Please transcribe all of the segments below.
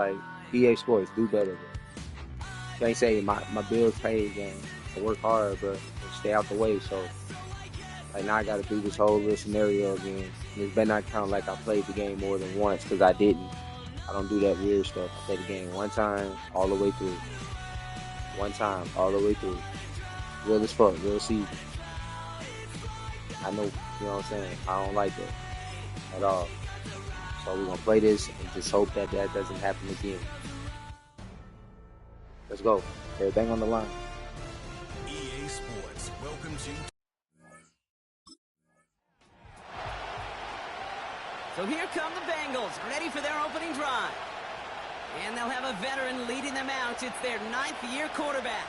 Like EA Sports, do better. Can't say my bills paid and I work hard, but stay out the way. So like now I got to do this whole little scenario again. And it better not count like I played the game more than once because I didn't. I don't do that weird stuff. I play the game one time all the way through. One time all the way through. Real as fuck, real season. I know, you know what I'm saying? I don't like that at all. So we're gonna play this and just hope that that doesn't happen again. Let's go. Everything on the line. EA Sports welcomes you. So here come the Bengals, ready for their opening drive. And they'll have a veteran leading them out. It's their 9th-year quarterback.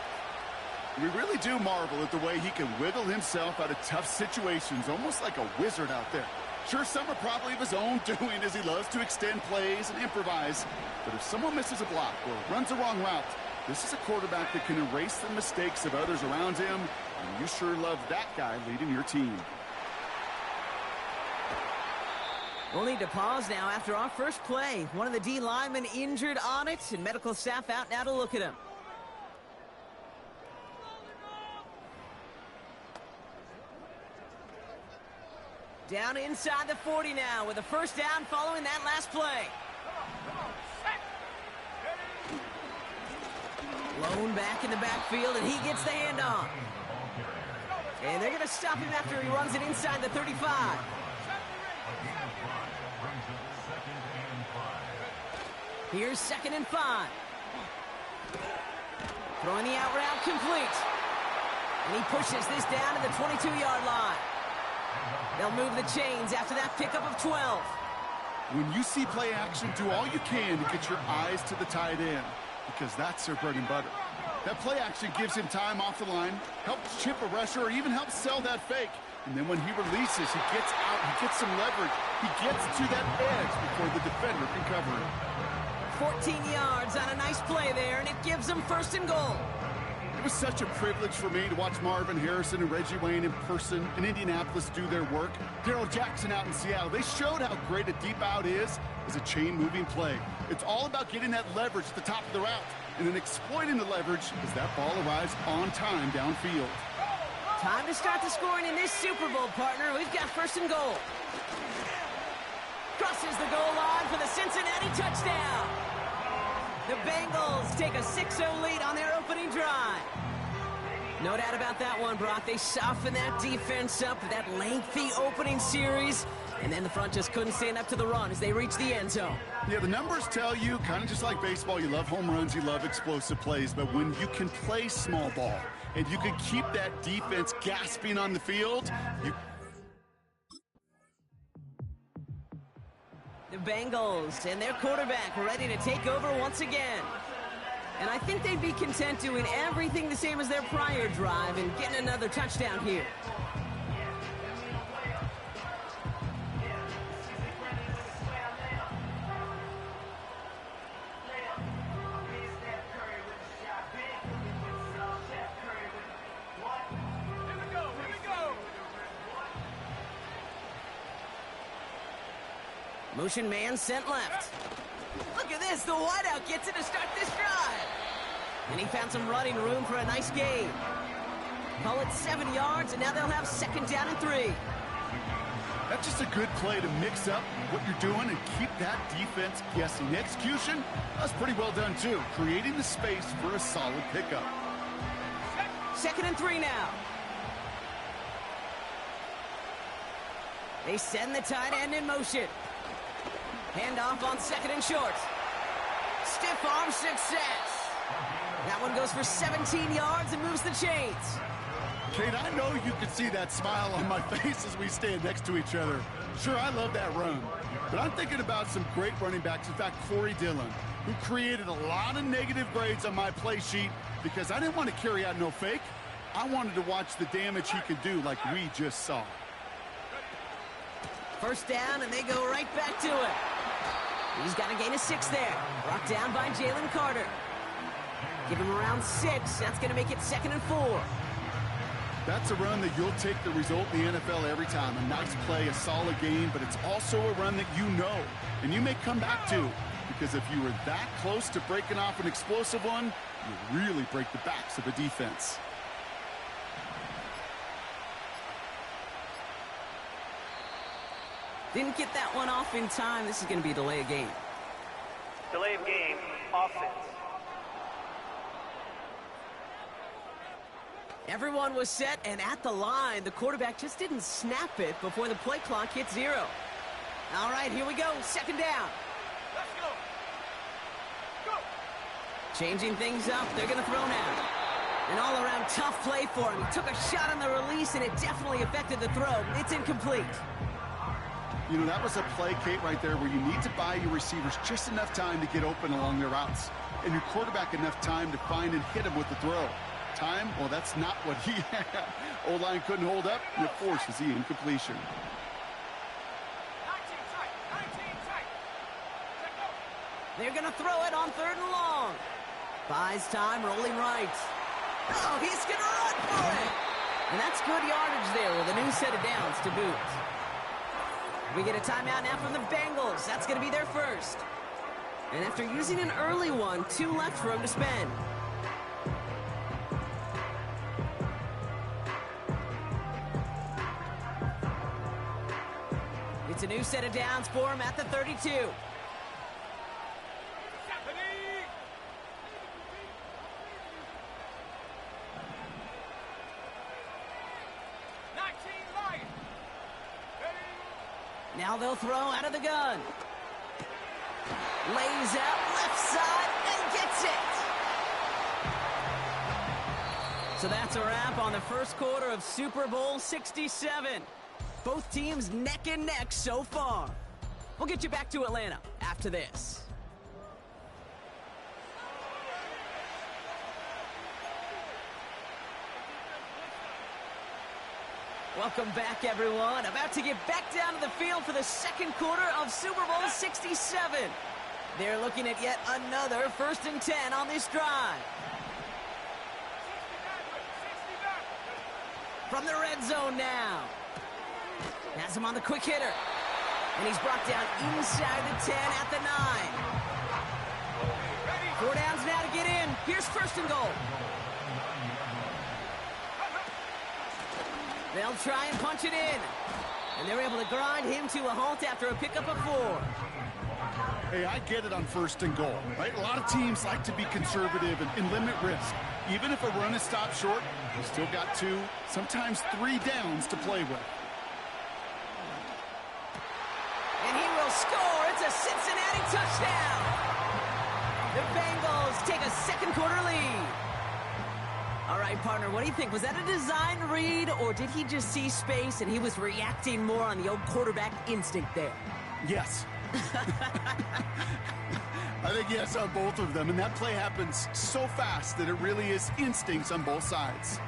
We really do marvel at the way he can wiggle himself out of tough situations, almost like a wizard out there. Sure, some are probably of his own doing as he loves to extend plays and improvise. But if someone misses a block or runs the wrong route, this is a quarterback that can erase the mistakes of others around him. And you sure love that guy leading your team. We'll need to pause now after our first play. One of the D linemen injured on it, and medical staff out now to look at him. Down inside the 40 now with a first down following that last play. Lone back in the backfield, and he gets the handoff. And they're going to stop him after he runs it inside the 35. Here's 2nd and 5. Throwing the out route complete. And he pushes this down to the 22-yard line. They'll move the chains after that pickup of 12. When you see play action, do all you can to get your eyes to the tight end, because that's their bread and butter. That play action gives him time off the line, helps chip a rusher, or even helps sell that fake. And then when he releases, he gets out, he gets some leverage. He gets to that edge before the defender can cover it. 14 yards on a nice play there, and it gives them 1st and goal. It was such a privilege for me to watch Marvin Harrison and Reggie Wayne in person in Indianapolis do their work. Darrell Jackson out in Seattle. They showed how great a deep out is as a chain-moving play. It's all about getting that leverage at the top of the route and then exploiting the leverage as that ball arrives on time downfield. Time to start the scoring in this Super Bowl, partner. We've got 1st and goal. Crosses the goal line for the Cincinnati touchdown. The Bengals take a 6-0 lead on their opening drive. No doubt about that one, Brock. They softened that defense up with that lengthy opening series, and then the front just couldn't stand up to the run as they reached the end zone. Yeah, the numbers tell you, kind of just like baseball, you love home runs, you love explosive plays, but when you can play small ball and you can keep that defense gasping on the field, The Bengals and their quarterback ready to take over once again. And I think they'd be content doing everything the same as their prior drive and getting another touchdown here. Motion man sent left. Look at this, the wideout gets it to start this drive. And he found some running room for a nice gain. Call it 7 yards, and now they'll have 2nd down and 3. That's just a good play to mix up what you're doing and keep that defense guessing. The execution, that's pretty well done too, creating the space for a solid pickup. 2nd and 3 now. They send the tight end in motion. Handoff on 2nd and short. Stiff arm success. That one goes for 17 yards and moves the chains. Kate, I know you can see that smile on my face as we stand next to each other. Sure, I love that run. But I'm thinking about some great running backs. In fact, Corey Dillon, who created a lot of negative grades on my play sheet because I didn't want to carry out no fake. I wanted to watch the damage he could do like we just saw. 1st down, and they go right back to it. He's got a gain of 6 there. Brought down by Jalen Carter. Give him around 6. That's going to make it 2nd and 4. That's a run that you'll take the result in the NFL every time. A nice play, a solid game, but it's also a run that you know, and you may come back to. because if you were that close to breaking off an explosive one, you really break the backs of a defense. Didn't get that one off in time. This is going to be a delay of game. Delay of game, offense. Everyone was set and at the line. The quarterback just didn't snap it before the play clock hit 0. All right, here we go. Second down. Let's go. Go. Changing things up. They're going to throw now. An all-around tough play for him. He took a shot on the release, and it definitely affected the throw. It's incomplete. You know, that was a play, Kate, right there, where you need to buy your receivers just enough time to get open along their routes, and your quarterback enough time to find and hit him with the throw. Time? Well, that's not what he had. O-line couldn't hold up, and it forces the incompletion. 19 tight. They're going to throw it on 3rd and long. Buys time, rolling right. Oh, he's going to run for it. And that's good yardage there with a new set of downs to boot. We get a timeout now from the Bengals. That's going to be their first. And after using an early one, 2 left for him to spend. It's a new set of downs for him at the 32. Now they'll throw out of the gun. Lays out left side and gets it. So that's a wrap on the first quarter of Super Bowl 67. Both teams neck and neck so far. We'll get you back to Atlanta after this. Welcome back, everyone. About to get back down to the field for the second quarter of Super Bowl 67. They're looking at yet another 1st and 10 on this drive. From the red zone now. Has him on the quick hitter. And he's brought down inside the 10 at the 9. 4 downs now to get in. Here's 1st and goal. They'll try and punch it in. And they're able to grind him to a halt after a pickup of 4. Hey, I get it on 1st and goal, right? A lot of teams like to be conservative and limit risk. Even if a run is stopped short, you still got 2, sometimes 3 downs to play with. And he will score. It's a Cincinnati touchdown. The Bengals take a second quarter lead. All right, partner, what do you think? Was that a design read, or did he just see space and he was reacting more on the old quarterback instinct there? Yes. I think yes on both of them, and that play happens so fast that it really is instincts on both sides.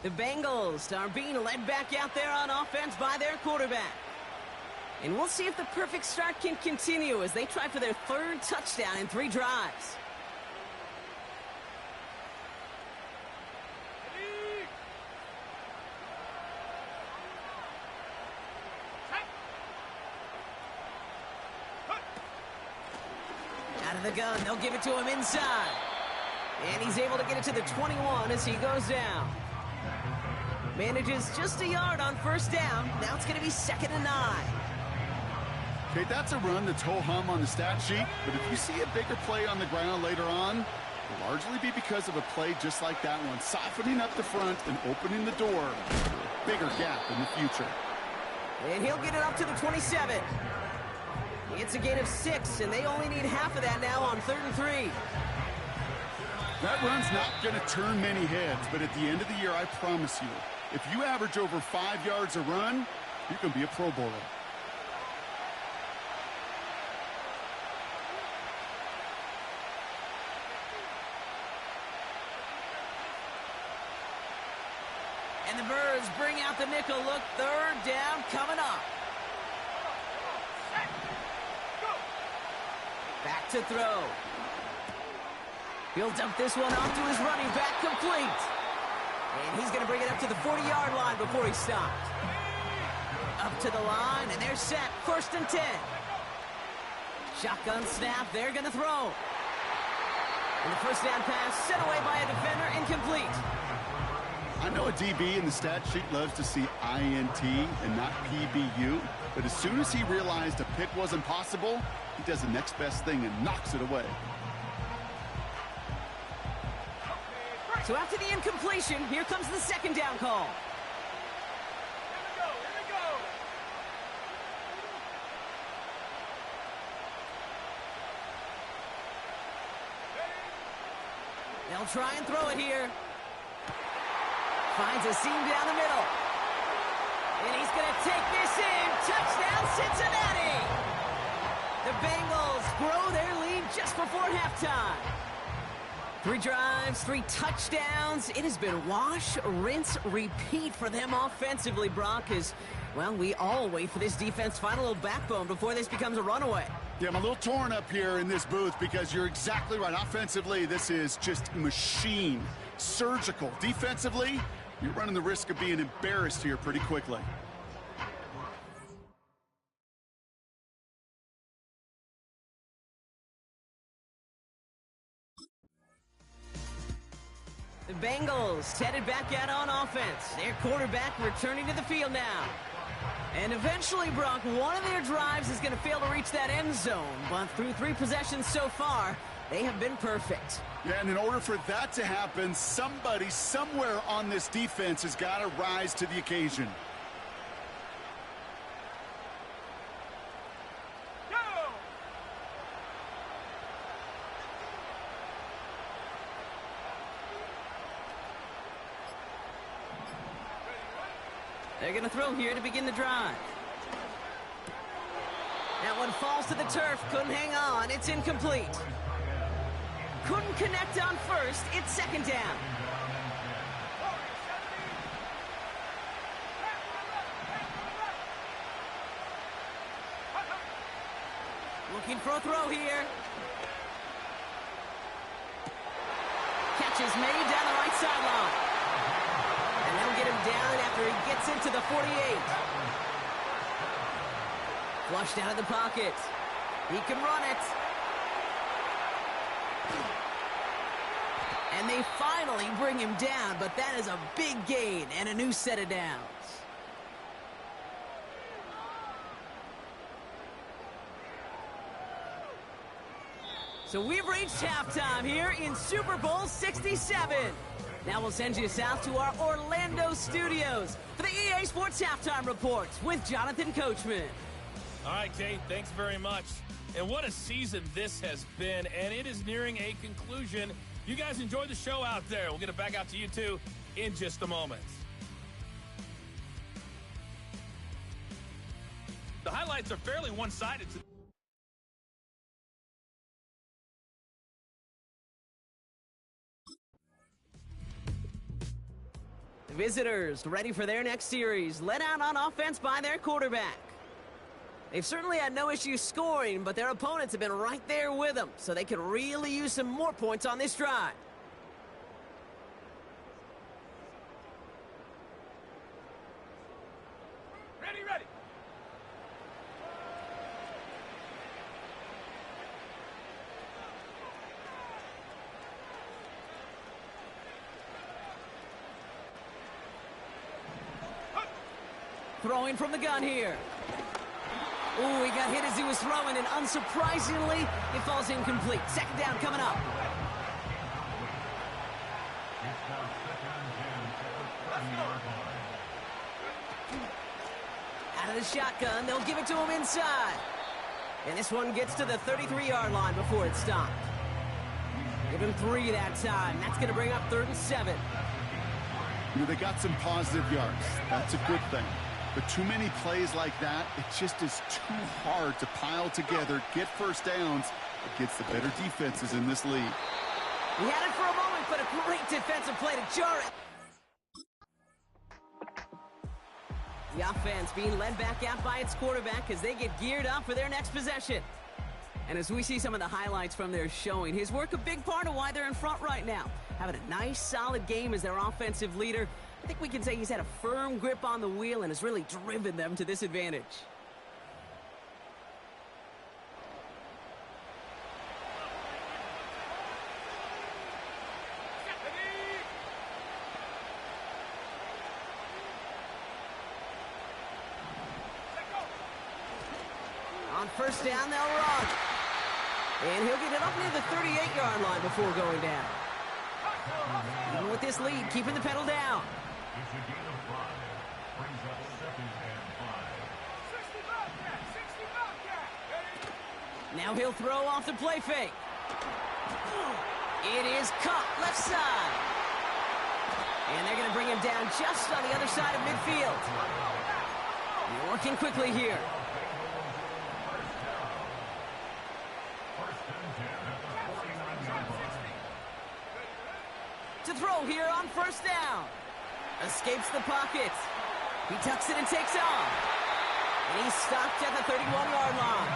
The Bengals are being led back out there on offense by their quarterback. And we'll see if the perfect start can continue as they try for their third touchdown in 3 drives. Out of the gun, they'll give it to him inside. And he's able to get it to the 21 as he goes down. Manages just a yard on first down. Now it's going to be 2nd and 9. Okay, that's a run that's ho-hum on the stat sheet, but if you see a bigger play on the ground later on, it'll largely be because of a play just like that one, softening up the front and opening the door for a bigger gap in the future. And he'll get it up to the 27. It's a gain of 6, and they only need half of that now on 3rd and 3. That run's not going to turn many heads, but at the end of the year, I promise you, if you average over 5 yards a run, you can be a Pro Bowler. And the Birds bring out the nickel look. 3rd down coming up. Back to throw. He'll dump this one off to his running back, complete. And he's going to bring it up to the 40-yard line before he stopped. Up to the line, and they're set. 1st and 10. Shotgun snap, they're going to throw. And the first down pass sent away by a defender, incomplete. I know a DB in the stat sheet loves to see INT and not PBU, but as soon as he realized a pick wasn't possible, he does the next best thing and knocks it away. So after the incompletion, here comes the 2nd down call. Here we go. They'll try and throw it here. Finds a seam down the middle. And he's going to take this in. Touchdown, Cincinnati! The Bengals grow their lead just before halftime. 3 drives, 3 touchdowns. It has been wash, rinse, repeat for them offensively, Brock, as, well, we all wait for this defense to find a little backbone before this becomes a runaway. Yeah, I'm a little torn up here in this booth because you're exactly right. Offensively, this is just machine, surgical. Defensively, you're running the risk of being embarrassed here pretty quickly. The Bengals headed back out on offense. Their quarterback returning to the field now. And eventually, Brock, one of their drives is going to fail to reach that end zone. But through 3 possessions so far, they have been perfect. Yeah, and in order for that to happen, somebody somewhere on this defense has got to rise to the occasion. Go! They're going to throw here to begin the drive. That one falls to the turf. Couldn't hang on. It's incomplete. Couldn't connect on first. It's 2nd down. Looking for a throw here. Catch is made down the right sideline. And they'll get him down after he gets into the 48. Flushed out of the pocket. He can run it. And they finally bring him down, but that is a big gain and a new set of downs. So we've reached halftime here in Super Bowl 67. Now we'll send you south to our Orlando studios for the EA Sports Halftime Report with Jonathan Coachman. All right, Kate, thanks very much. And what a season this has been, and it is nearing a conclusion. You guys enjoy the show out there. We'll get it back out to you, too, in just a moment. The highlights are fairly one-sided. The visitors ready for their next series, led out on offense by their quarterback. They've certainly had no issue scoring, but their opponents have been right there with them, so they could really use some more points on this drive. Ready. Throwing from the gun here. Ooh, he got hit as he was throwing, and unsurprisingly, it falls incomplete. Second down coming up. Out of the shotgun, they'll give it to him inside. And this one gets to the 33-yard line before it's stopped. Give him 3 that time. That's going to bring up 3rd and 7. You know, they got some positive yards. That's a good thing. But too many plays like that, it just is too hard to pile together, get first downs against the better defenses in this league. He had it for a moment, but a great defensive play to jar it. The offense being led back out by its quarterback as they get geared up for their next possession. And as we see some of the highlights from their showing, his work a big part of why they're in front right now. Having a nice, solid game as their offensive leader. I think we can say he's had a firm grip on the wheel and has really driven them to this advantage. On first down, they'll run. And he'll get it up near the 38-yard line before going down. Even with this lead, keeping the pedal down. Now he'll throw off the play fake. It is caught left side. And they're going to bring him down just on the other side of midfield. They're working quickly here. To throw here on first down. Escapes the pocket. He tucks it and takes off. And he's stopped at the 31-yard line.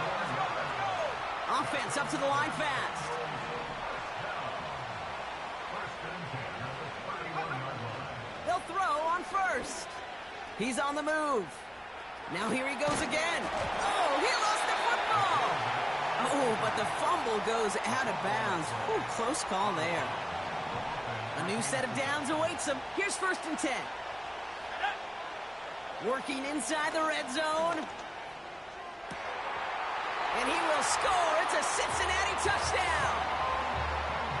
Offense up to the line fast. They'll throw on first. He's on the move. Now here he goes again. Oh, he lost the football. Oh, but the fumble goes out of bounds. Ooh, close call there. A new set of downs awaits him. Here's 1st and 10. Working inside the red zone. And he will score. It's a Cincinnati touchdown.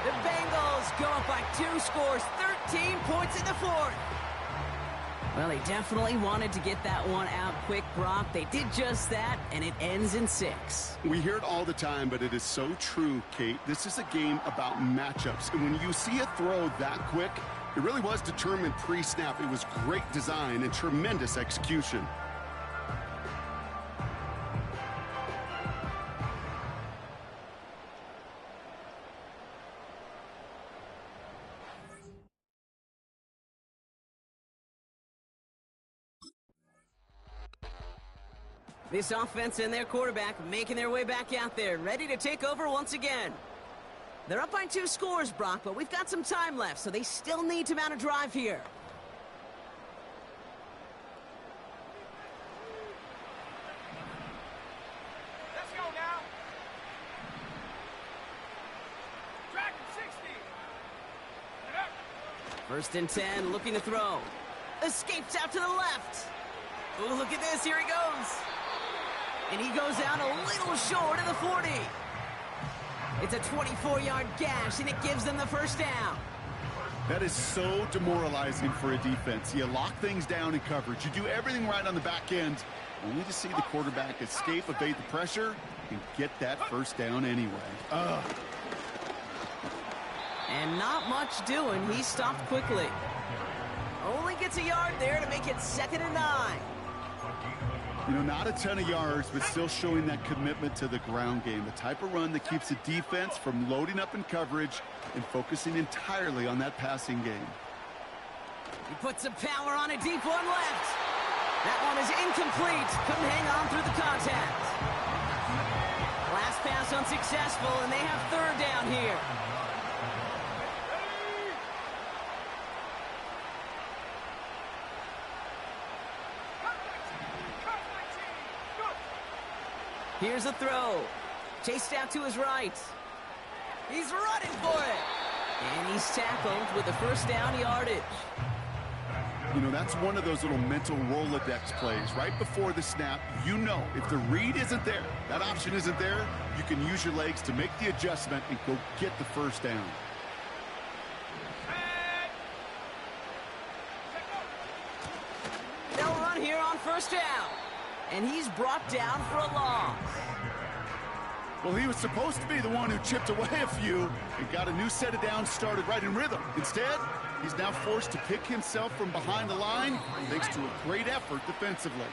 The Bengals go up by 2 scores, 13 points in the 4th. Well, they definitely wanted to get that one out quick, Brock. They did just that, and it ends in 6. We hear it all the time, but it is so true, Kate. This is a game about matchups. And when you see a throw that quick, it really was determined pre-snap. It was great design and tremendous execution. This offense and their quarterback making their way back out there, ready to take over once again. They're up by 2 scores, Brock, but we've got some time left, so they still need to mount a drive here. Let's go now. Track 60. 1st and 10, looking to throw. Escapes out to the left. Oh, look at this, here he goes. And he goes out a little short of the 40. It's a 24-yard gash, and it gives them the 1st down. That is so demoralizing for a defense. You lock things down in coverage. You do everything right on the back end, only to see the quarterback escape, evade the pressure, and get that 1st down anyway. And not much doing. He stopped quickly. Only gets a yard there to make it 2nd and 9. You know, not a ton of yards, but still showing that commitment to the ground game. The type of run that keeps the defense from loading up in coverage and focusing entirely on that passing game. He puts some power on a deep one left. That one is incomplete. Couldn't hang on through the contact. Last pass unsuccessful, and they have third down here. Here's a throw. Chased out to his right. He's running for it. And he's tackled with the first down yardage. You know, that's one of those little mental Rolodex plays. Right before the snap, you know if the read isn't there, that option isn't there, you can use your legs to make the adjustment and go get the first down. They'll run here on first down. And he's brought down for a loss. Well, he was supposed to be the one who chipped away a few and got a new set of downs started right in rhythm. Instead, he's now forced to pick himself from behind the line thanks to a great effort defensively.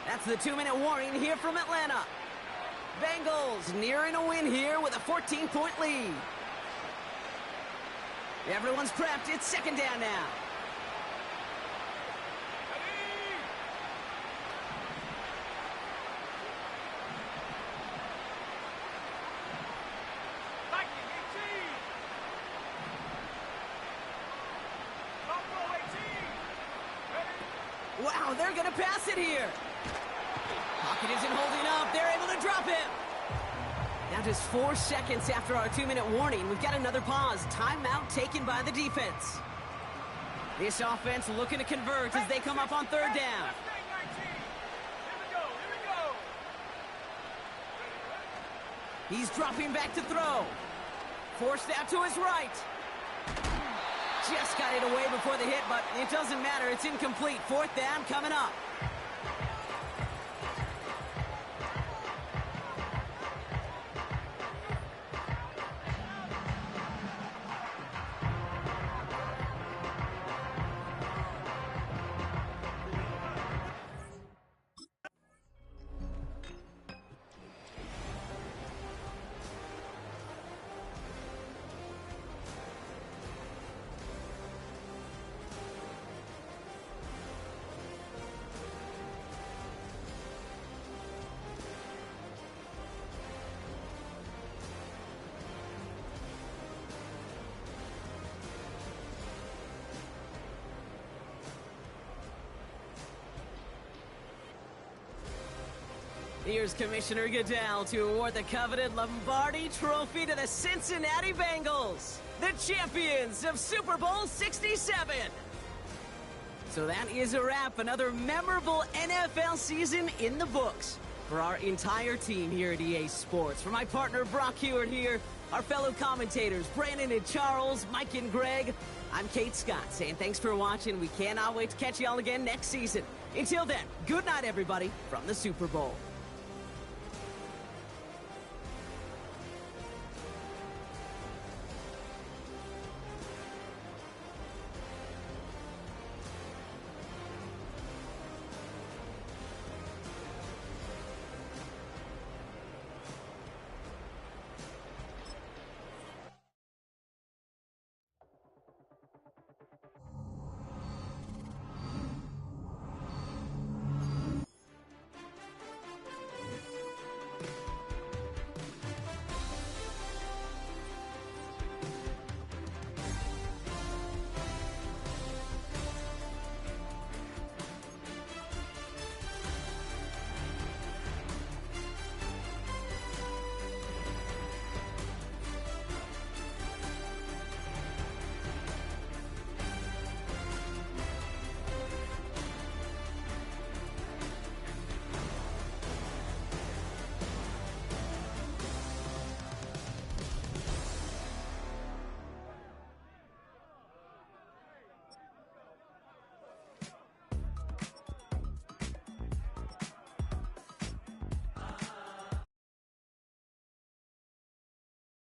That's the 2-minute warning here from Atlanta. Bengals nearing a win here with a 14-point lead. Everyone's prepped. It's second down now. Wow, they're going to pass it here. Pocket isn't holding up. They're able to drop him. Now just 4 seconds after our 2-minute warning, we've got another pause. Timeout taken by the defense. This offense looking to convert as they come up on third down. He's dropping back to throw. Forced out to his right. Just got it away before the hit, but it doesn't matter. It's incomplete. Fourth down coming up. Here's Commissioner Goodell to award the coveted Lombardi Trophy to the Cincinnati Bengals, the champions of Super Bowl 67. So that is a wrap. Another memorable NFL season in the books for our entire team here at EA Sports. For my partner Brock Hewitt here, our fellow commentators Brandon and Charles, Mike and Greg, I'm Kate Scott saying thanks for watching. We cannot wait to catch you all again next season. Until then, good night everybody from the Super Bowl.